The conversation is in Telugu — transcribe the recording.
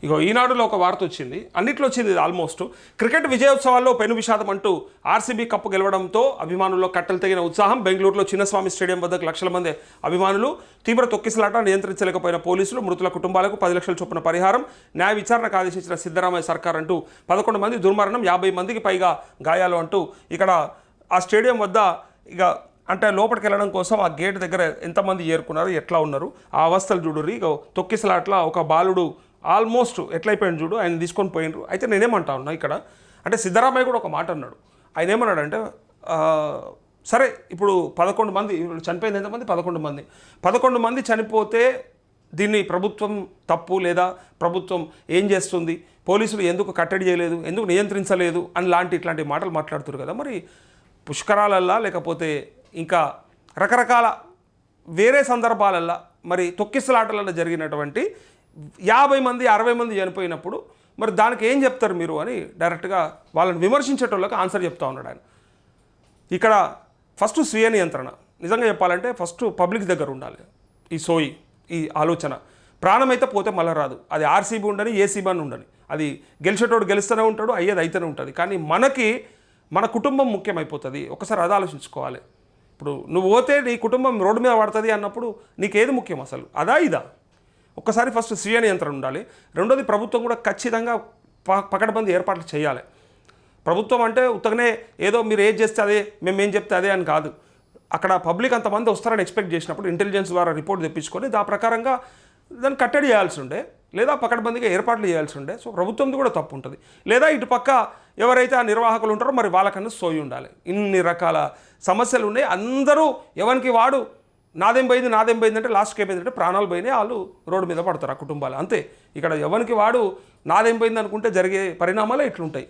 ఇగో ఈనాడులో ఒక వార్త వచ్చింది, అన్నిట్లో వచ్చింది ఇది ఆల్మోస్ట్. క్రికెట్ విజయోత్సవాల్లో పెను విషాదం అంటూ ఆర్సీబీ కప్పు గెలవడంతో అభిమానుల్లో కట్టలు తెగిన ఉత్సాహం. బెంగళూరులో చిన్నస్వామి స్టేడియం వద్దకు లక్షల మంది అభిమానులు. తీవ్ర తొక్కిసలాట, నియంత్రించలేకపోయిన పోలీసులు. మృతుల కుటుంబాలకు 10 లక్షల చొప్పున పరిహారం. న్యాయ విచారణకు ఆదేశించిన సిద్ధరామయ్య సర్కార్ అంటూ 11 మంది దుర్మరణం, 50 మందికి పైగా గాయాలు అంటూ ఇక్కడ ఆ స్టేడియం వద్ద ఇక అంటే లోపలికి వెళ్ళడం కోసం ఆ గేట్ దగ్గర ఎంతమంది చేరుకున్నారు, ఎట్లా ఉన్నారు, ఆ అవస్థలు చూడుర్రి. ఇక తొక్కిసలాట్ల ఒక బాలుడు ఆల్మోస్ట్ ఎట్లయిపోయాడు చూడు, ఆయన తీసుకొని పోయినరు. అయితే నేనేమంటా ఉన్నా ఇక్కడ అంటే సిద్ధరామయ్య కూడా ఒక మాట అన్నాడు. ఆయన ఏమన్నాడంటే సరే ఇప్పుడు 11 మంది చనిపోయింది, ఎంతమంది 11 మంది చనిపోతే దీన్ని ప్రభుత్వం తప్పు లేదా ప్రభుత్వం ఏం చేస్తుంది, పోలీసులు ఎందుకు కట్టడి చేయలేదు, ఎందుకు నియంత్రించలేదు అని ఇట్లాంటి మాటలు మాట్లాడుతారు కదా. మరి పుష్కరాలల్లా లేకపోతే ఇంకా రకరకాల వేరే సందర్భాలల్లో మరి తొక్కిసలాటలలో జరిగినటువంటి 50 మంది 60 మంది చనిపోయినప్పుడు మరి దానికి ఏం చెప్తారు మీరు అని డైరెక్ట్గా వాళ్ళని విమర్శించేటోళ్ళకి ఆన్సర్ చెప్తా ఉన్నాడు ఆయన. ఇక్కడ ఫస్ట్ స్వీయ నియంత్రణ, నిజంగా చెప్పాలంటే ఫస్ట్ పబ్లిక్ దగ్గర ఉండాలి ఈ ఆలోచన. ప్రాణం అయితే పోతే మళ్ళీ రాదు, అది ఆర్సీబీ ఉండని ఏసీబీ అని ఉండని, అది గెలిచేటోడు గెలుస్తూనే ఉంటాడు, అయ్యేది అయితేనే ఉంటుంది. కానీ మన కుటుంబం ముఖ్యమైపోతుంది. ఒకసారి అది ఆలోచించుకోవాలి. ఇప్పుడు నువ్వు పోతే నీ కుటుంబం రోడ్డు మీద పడుతుంది అన్నప్పుడు నీకేది ముఖ్యం అసలు, అదా ఇదా? ఒక్కసారి ఫస్ట్ స్వీయ నియంత్రణ ఉండాలి. రెండోది ప్రభుత్వం కూడా ఖచ్చితంగా పకడ్బందీ ఏర్పాట్లు చేయాలి. ప్రభుత్వం అంటే ఉత్తగానే ఏదో మీరు ఏది చేస్తే అదే, మేము ఏం చెప్తే అదే అని కాదు. అక్కడ పబ్లిక్ అంతమంది వస్తారని ఎక్స్పెక్ట్ చేసినప్పుడు ఇంటెలిజెన్స్ ద్వారా రిపోర్ట్ తెప్పించుకొని దాని ప్రకారంగా దాన్ని కట్టడి చేయాల్సి ఉండే, లేదా పకడ్బందీగా ఏర్పాట్లు చేయాల్సి ఉండే. సో ప్రభుత్వంది కూడా తప్పు ఉంటుంది. లేదా ఇటు పక్క ఎవరైతే ఆ నిర్వాహకులు ఉంటారో మరి వాళ్ళకన్నా సోయి ఉండాలి. ఇన్ని రకాల సమస్యలు ఉన్నాయి. అందరూ ఎవరికి వాడు నాదేం పోయింది అంటే లాస్ట్కి ఏమైందంటే ప్రాణాలు పోయినాయి, వాళ్ళు రోడ్డు మీద పడతారు ఆ కుటుంబాలు. అంతే. ఇక్కడ ఎవరికి వాడు నాదేం పోయింది అనుకుంటే జరిగే పరిణామాలే ఇట్లుంటాయి.